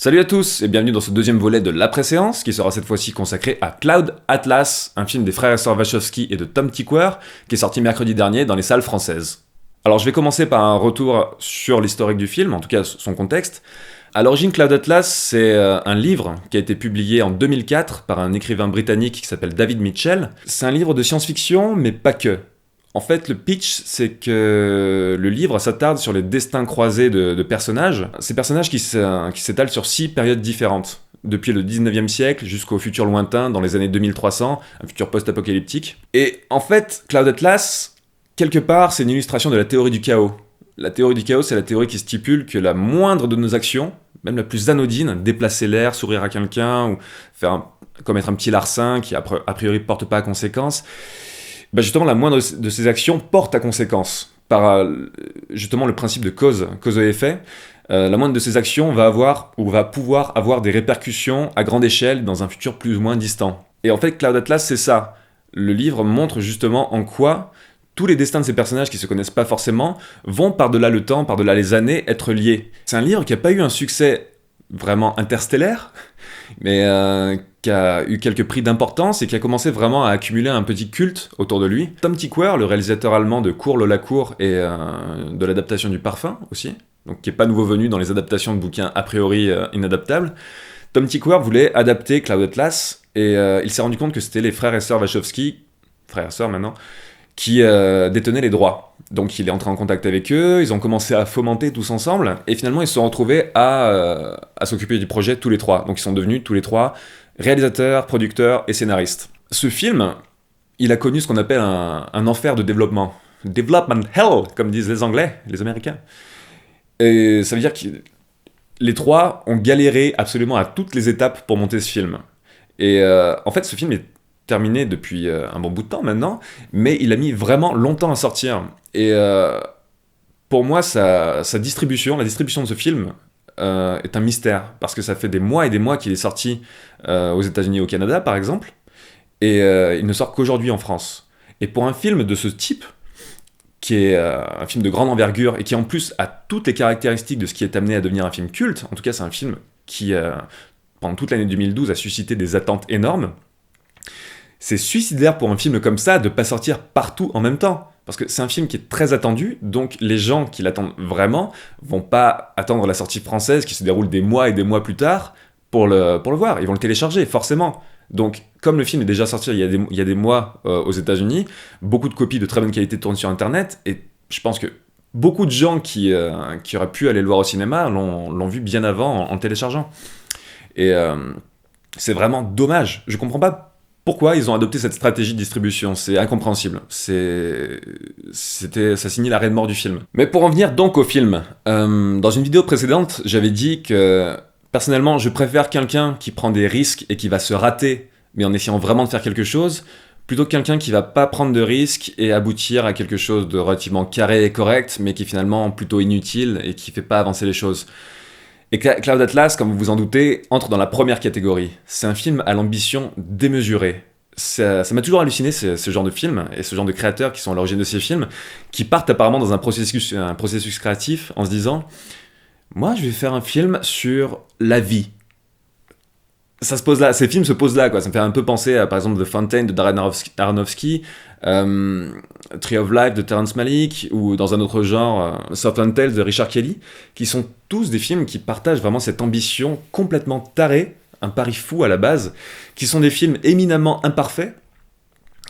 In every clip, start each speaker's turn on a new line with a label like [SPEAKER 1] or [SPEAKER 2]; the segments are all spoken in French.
[SPEAKER 1] Salut à tous et bienvenue dans ce deuxième volet de l'après-séance qui sera cette fois-ci consacré à Cloud Atlas, un film des frères et sœurs Wachowski et de Tom Tykwer qui est sorti mercredi dernier dans les salles françaises. Alors je vais commencer par un retour sur l'historique du film, en tout cas son contexte. À l'origine, Cloud Atlas, c'est un livre qui a été publié en 2004 par un écrivain britannique qui s'appelle David Mitchell. C'est un livre de science-fiction, mais pas que. En fait, le pitch, c'est que le livre s'attarde sur les destins croisés de personnages. Ces personnages qui s'étalent sur 6 périodes différentes. Depuis le 19e siècle jusqu'au futur lointain, dans les années 2300, un futur post-apocalyptique. Et en fait, Cloud Atlas, quelque part, c'est une illustration de la théorie du chaos. La théorie du chaos, c'est la théorie qui stipule que la moindre de nos actions, même la plus anodine, déplacer l'air, sourire à quelqu'un, ou commettre un petit larcin qui a priori ne porte pas à conséquence, justement, la moindre de ces actions porte à conséquence, par justement le principe de cause et effet. La moindre de ces actions va pouvoir avoir des répercussions à grande échelle dans un futur plus ou moins distant. Et en fait, Cloud Atlas, c'est ça. Le livre montre justement en quoi tous les destins de ces personnages qui se connaissent pas forcément vont par-delà le temps, par-delà les années, être liés. C'est un livre qui n'a pas eu un succès vraiment interstellaire, mais qui a eu quelques prix d'importance et qui a commencé vraiment à accumuler un petit culte autour de lui. Tom Tykwer, le réalisateur allemand de Cours la cour et de l'adaptation du Parfum aussi, donc qui n'est pas nouveau venu dans les adaptations de bouquins a priori inadaptables. Tom Tykwer voulait adapter Cloud Atlas et il s'est rendu compte que c'était les frères et sœurs Wachowski, frères et sœurs maintenant, qui détenaient les droits. Donc il est entré en contact avec eux, ils ont commencé à fomenter tous ensemble, et finalement ils se sont retrouvés à s'occuper du projet tous les trois. Donc ils sont devenus tous les trois réalisateurs, producteurs et scénaristes. Ce film, il a connu ce qu'on appelle un enfer de développement. Development hell, comme disent les Anglais, les Américains. Et ça veut dire que les trois ont galéré absolument à toutes les étapes pour monter ce film. Et en fait, ce film est terminé depuis un bon bout de temps maintenant, mais il a mis vraiment longtemps à sortir. Et pour moi, la distribution de ce film est un mystère, parce que ça fait des mois et des mois qu'il est sorti aux États-Unis et au Canada, par exemple, et il ne sort qu'aujourd'hui en France. Et pour un film de ce type, qui est un film de grande envergure, et qui en plus a toutes les caractéristiques de ce qui est amené à devenir un film culte, en tout cas c'est un film qui, pendant toute l'année 2012, a suscité des attentes énormes. C'est suicidaire pour un film comme ça de pas sortir partout en même temps. Parce que c'est un film qui est très attendu, donc les gens qui l'attendent vraiment vont pas attendre la sortie française qui se déroule des mois et des mois plus tard pour le voir. Ils vont le télécharger, forcément. Donc, comme le film est déjà sorti il y a des mois aux États-Unis, beaucoup de copies de très bonne qualité tournent sur Internet, et je pense que beaucoup de gens qui auraient pu aller le voir au cinéma l'ont vu bien avant en téléchargeant. Et c'est vraiment dommage. Je comprends pas pourquoi ils ont adopté cette stratégie de distribution. C'est incompréhensible. Ça signait l'arrêt de mort du film. Mais pour en venir donc au film, dans une vidéo précédente, j'avais dit que personnellement, je préfère quelqu'un qui prend des risques et qui va se rater, mais en essayant vraiment de faire quelque chose, plutôt que quelqu'un qui va pas prendre de risques et aboutir à quelque chose de relativement carré et correct, mais qui est finalement plutôt inutile et qui fait pas avancer les choses. Et Cloud Atlas, comme vous vous en doutez, entre dans la première catégorie. C'est un film à l'ambition démesurée. Ça m'a toujours halluciné, ce genre de film, et ce genre de créateurs qui sont à l'origine de ces films, qui partent apparemment dans un processus créatif en se disant « Moi, je vais faire un film sur la vie ». Ça se pose là, ces films se posent là, quoi. Ça me fait un peu penser à, par exemple, The Fountain de Darren Aronofsky, Tree of Life de Terrence Malick, ou dans un autre genre, Southland Tales de Richard Kelly, qui sont tous des films qui partagent vraiment cette ambition complètement tarée, un pari fou à la base, qui sont des films éminemment imparfaits,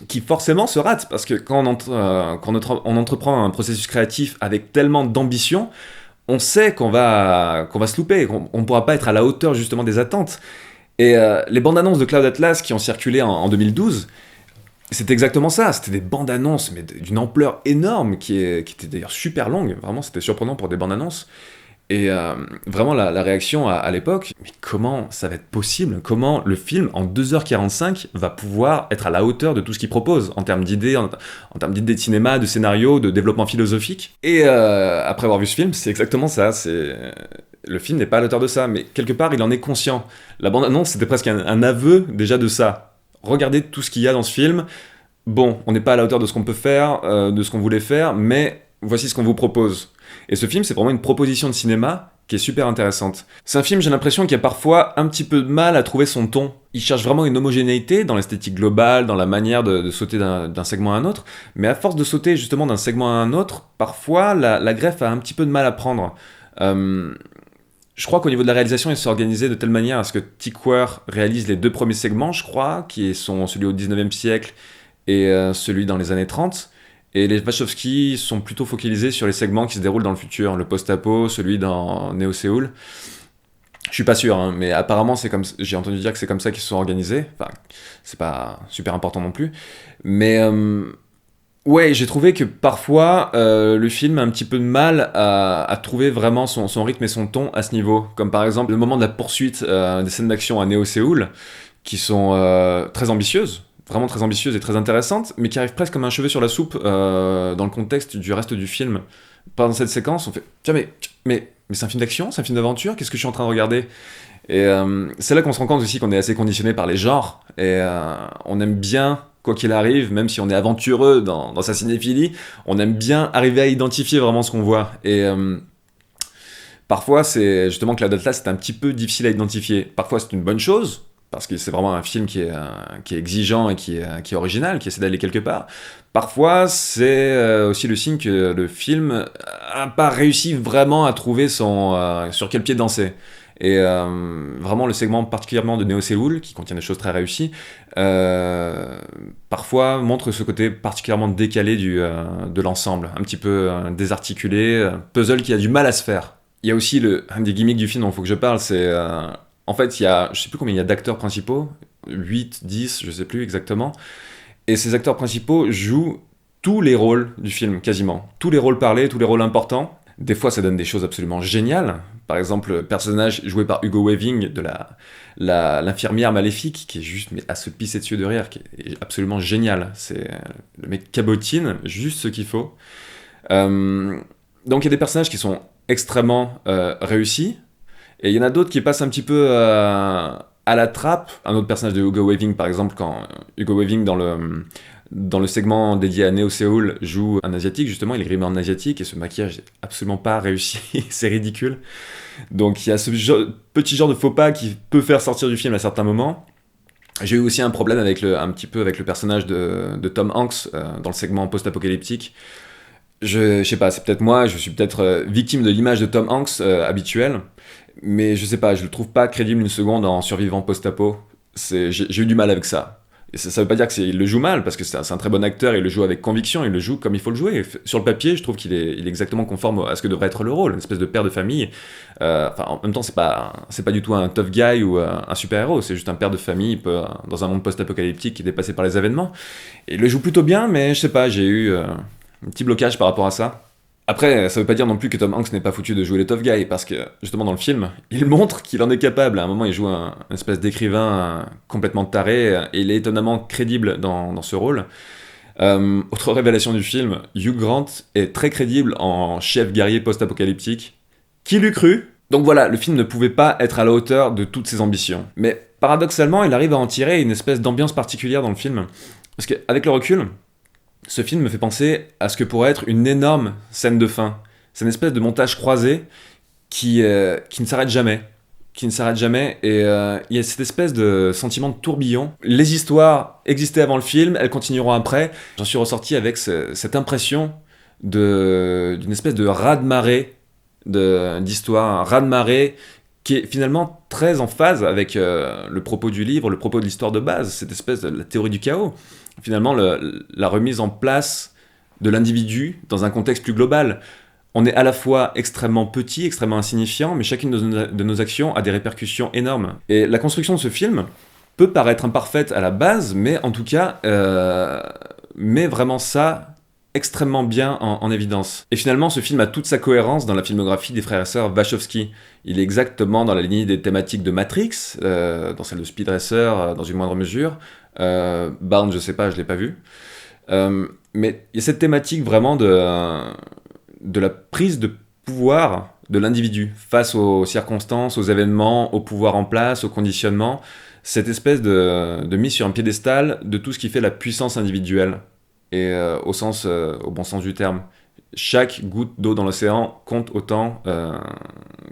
[SPEAKER 1] qui forcément se ratent, parce que quand on entreprend un processus créatif avec tellement d'ambition, on sait qu'on va se louper, qu'on ne pourra pas être à la hauteur justement des attentes. Et les bandes annonces de Cloud Atlas qui ont circulé en 2012, c'était exactement ça. C'était des bandes annonces, mais d'une ampleur énorme, qui étaient d'ailleurs super longues. Vraiment, c'était surprenant pour des bandes annonces. Et vraiment, la réaction à l'époque, mais comment ça va être possible ? Comment le film, en 2h45, va pouvoir être à la hauteur de tout ce qu'il propose, en termes d'idées, en termes d'idées de cinéma, de scénario, de développement philosophique ? Et après avoir vu ce film, c'est exactement ça. Le film n'est pas à l'auteur de ça, mais quelque part, il en est conscient. La bande-annonce, c'était presque un aveu déjà de ça. Regardez tout ce qu'il y a dans ce film. Bon, on n'est pas à la hauteur de ce qu'on peut faire, de ce qu'on voulait faire, mais voici ce qu'on vous propose. Et ce film, c'est vraiment une proposition de cinéma qui est super intéressante. C'est un film, j'ai l'impression, qui a parfois un petit peu de mal à trouver son ton. Il cherche vraiment une homogénéité dans l'esthétique globale, dans la manière de sauter d'un segment à un autre, mais à force de sauter justement d'un segment à un autre, parfois la greffe a un petit peu de mal à prendre. Je crois qu'au niveau de la réalisation, il s'est organisé de telle manière à ce que Tickwer réalise les 2 premiers segments, je crois, qui sont celui au 19e siècle et celui dans les années 30. Et les Wachowski sont plutôt focalisés sur les segments qui se déroulent dans le futur, le post-apo, celui dans Néo-Séoul. Je suis pas sûr, hein, mais apparemment j'ai entendu dire que c'est comme ça qu'ils se sont organisés. Enfin, c'est pas super important non plus. Mais ouais, j'ai trouvé que parfois le film a un petit peu de mal à trouver vraiment son rythme et son ton à ce niveau. Comme par exemple le moment de la poursuite des scènes d'action à Néo-Séoul, qui sont très ambitieuses. Vraiment très ambitieuse et très intéressante, mais qui arrive presque comme un cheveu sur la soupe dans le contexte du reste du film. Pendant cette séquence, on fait tiens, mais c'est un film d'action, c'est un film d'aventure, qu'est-ce que je suis en train de regarder? Et c'est là qu'on se rend compte aussi qu'on est assez conditionné par les genres, et on aime bien, quoi qu'il arrive, même si on est aventureux dans sa cinéphilie, on aime bien arriver à identifier vraiment ce qu'on voit. Et parfois, c'est justement que Cloud Atlas c'est un petit peu difficile à identifier. Parfois, c'est une bonne chose, parce que c'est vraiment un film qui est exigeant et qui est original, qui essaie d'aller quelque part. Parfois, c'est aussi le signe que le film n'a pas réussi vraiment à trouver sur quel pied danser. Et vraiment, le segment particulièrement de Néo-Séoul, qui contient des choses très réussies, parfois montre ce côté particulièrement décalé de l'ensemble, un petit peu désarticulé, puzzle qui a du mal à se faire. Il y a aussi un des gimmicks du film dont il faut que je parle, c'est... En fait, je sais plus combien il y a d'acteurs principaux, 8, 10, je sais plus exactement. Et ces acteurs principaux jouent tous les rôles du film, quasiment. Tous les rôles parlés, tous les rôles importants. Des fois, ça donne des choses absolument géniales. Par exemple, le personnage joué par Hugo Weaving de l'infirmière maléfique, qui est juste à se pisser dessus de rire, qui est absolument génial. C'est le mec cabotine, juste ce qu'il faut. Donc il y a des personnages qui sont extrêmement réussis, et il y en a d'autres qui passent un petit peu à la trappe. Un autre personnage de Hugo Weaving, par exemple, quand Hugo Weaving, dans le segment dédié à Néo-Séoul, joue un asiatique, justement, il est grimé en asiatique, et ce maquillage n'est absolument pas réussi, c'est ridicule. Donc il y a ce petit genre de faux pas qui peut faire sortir du film à certains moments. J'ai eu aussi un problème un petit peu avec le personnage de Tom Hanks dans le segment post-apocalyptique. Je sais pas, c'est peut-être moi, je suis peut-être victime de l'image de Tom Hanks habituelle, mais je sais pas, je le trouve pas crédible une seconde en survivant post-apo. J'ai eu du mal avec ça. Et ça veut pas dire qu'il le joue mal, parce que c'est un très bon acteur, il le joue avec conviction, il le joue comme il faut le jouer. Sur le papier, je trouve qu'il est exactement conforme à ce que devrait être le rôle, une espèce de père de famille. En même temps, c'est pas du tout un tough guy ou un super-héros, c'est juste un père de famille dans un monde post-apocalyptique qui est dépassé par les événements. Et il le joue plutôt bien, mais je sais pas, j'ai eu un petit blocage par rapport à ça. Après, ça veut pas dire non plus que Tom Hanks n'est pas foutu de jouer le tough guy, parce que, justement, dans le film, il montre qu'il en est capable. À un moment, il joue un espèce d'écrivain complètement taré, et il est étonnamment crédible dans ce rôle. Autre révélation du film, Hugh Grant est très crédible en chef guerrier post-apocalyptique. Qui l'eût cru? Donc voilà, le film ne pouvait pas être à la hauteur de toutes ses ambitions. Mais paradoxalement, il arrive à en tirer une espèce d'ambiance particulière dans le film. Parce qu'avec le recul, ce film me fait penser à ce que pourrait être une énorme scène de fin. C'est une espèce de montage croisé qui ne s'arrête jamais. Et il y a cette espèce de sentiment de tourbillon. Les histoires existaient avant le film, elles continueront après. J'en suis ressorti avec cette impression d'une espèce de raz-de-marée d'histoire, un raz-de-marée qui est finalement très en phase avec le propos du livre, le propos de l'histoire de base, cette espèce de la théorie du chaos. Finalement, la remise en place de l'individu dans un contexte plus global. On est à la fois extrêmement petit, extrêmement insignifiant, mais chacune de nos actions a des répercussions énormes. Et la construction de ce film peut paraître imparfaite à la base, mais en tout cas, met vraiment ça extrêmement bien en évidence. Et finalement, ce film a toute sa cohérence dans la filmographie des frères et sœurs Wachowski. Il est exactement dans la lignée des thématiques de Matrix, dans celle de Speed Racer, dans une moindre mesure. Bourne, je sais pas, je l'ai pas vu. Mais il y a cette thématique vraiment de la prise de pouvoir de l'individu face aux circonstances, aux événements, au pouvoir en place, au conditionnement. Cette espèce de mise sur un piédestal de tout ce qui fait la puissance individuelle. Et au bon sens du terme. chaque goutte d'eau dans l'océan compte autant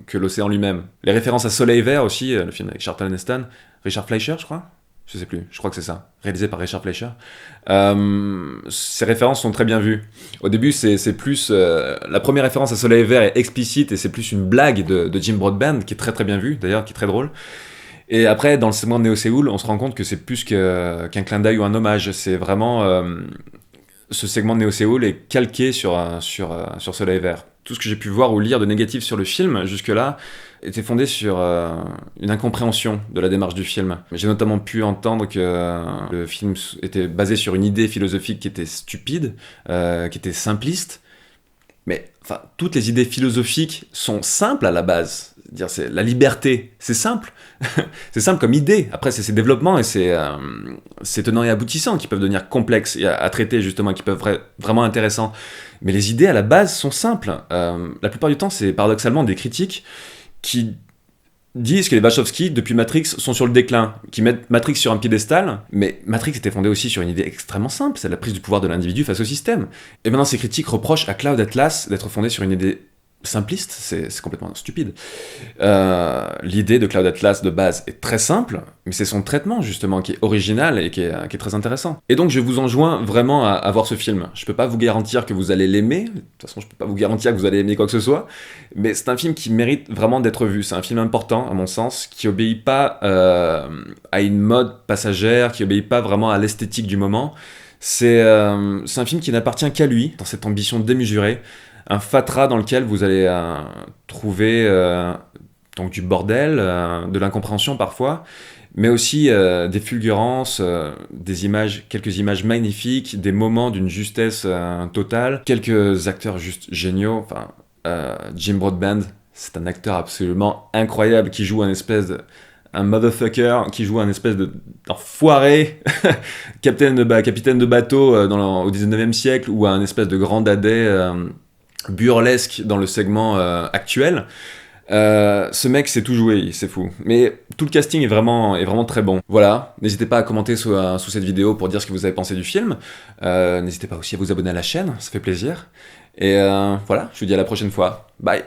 [SPEAKER 1] que l'océan lui-même. Les références à Soleil Vert aussi, le film avec Charlton Heston, Richard Fleischer, je crois. Je sais plus, je crois que c'est ça, réalisé par Richard Fleischer. Ces références sont très bien vues. Au début, c'est plus... la première référence à Soleil Vert est explicite et c'est plus une blague de Jim Broadbent, qui est très très bien vue, d'ailleurs, qui est très drôle. Et après, dans le segment de Neo Séoul, on se rend compte que c'est plus qu'un clin d'œil ou un hommage. C'est vraiment... ce segment de Neo Séoul est calqué sur Soleil Vert. Tout ce que j'ai pu voir ou lire de négatif sur le film, jusque-là, était fondé sur une incompréhension de la démarche du film. J'ai notamment pu entendre que le film était basé sur une idée philosophique qui était stupide, qui était simpliste. Mais enfin, toutes les idées philosophiques sont simples à la base. C'est-à-dire, c'est la liberté, c'est simple. C'est simple comme idée. Après, c'est ses développements et ses tenants et aboutissants qui peuvent devenir complexes et à traiter, justement, qui peuvent être vraiment intéressants. Mais les idées, à la base, sont simples. La plupart du temps, c'est paradoxalement des critiques qui disent que les Wachowski, depuis Matrix, sont sur le déclin, qui mettent Matrix sur un piédestal, mais Matrix était fondé aussi sur une idée extrêmement simple, c'est la prise du pouvoir de l'individu face au système. Et maintenant, ces critiques reprochent à Cloud Atlas d'être fondé sur une idée simpliste, c'est complètement stupide. L'idée de Cloud Atlas de base est très simple, mais c'est son traitement justement qui est original et qui est très intéressant. Et donc je vous enjoins vraiment à voir ce film. Je peux pas vous garantir que vous allez l'aimer, de toute façon je peux pas vous garantir que vous allez aimer quoi que ce soit, mais c'est un film qui mérite vraiment d'être vu. C'est un film important à mon sens, qui obéit pas à une mode passagère, qui obéit pas vraiment à l'esthétique du moment. C'est un film qui n'appartient qu'à lui, dans cette ambition démesurée, un fatras dans lequel vous allez trouver donc du bordel, de l'incompréhension parfois, mais aussi des fulgurances, des images, quelques images magnifiques, des moments d'une justesse totale, quelques acteurs juste géniaux. Enfin, Jim Broadbent, c'est un acteur absolument incroyable qui joue un motherfucker, qui joue un espèce d'enfoiré, capitaine de bateau au 19e siècle, ou un espèce de grand dadais burlesque dans le segment actuel. Ce mec sait tout jouer, c'est fou. Mais tout le casting est vraiment très bon. Voilà, n'hésitez pas à commenter sous cette vidéo pour dire ce que vous avez pensé du film. N'hésitez pas aussi à vous abonner à la chaîne, ça fait plaisir. Et voilà, je vous dis à la prochaine fois. Bye.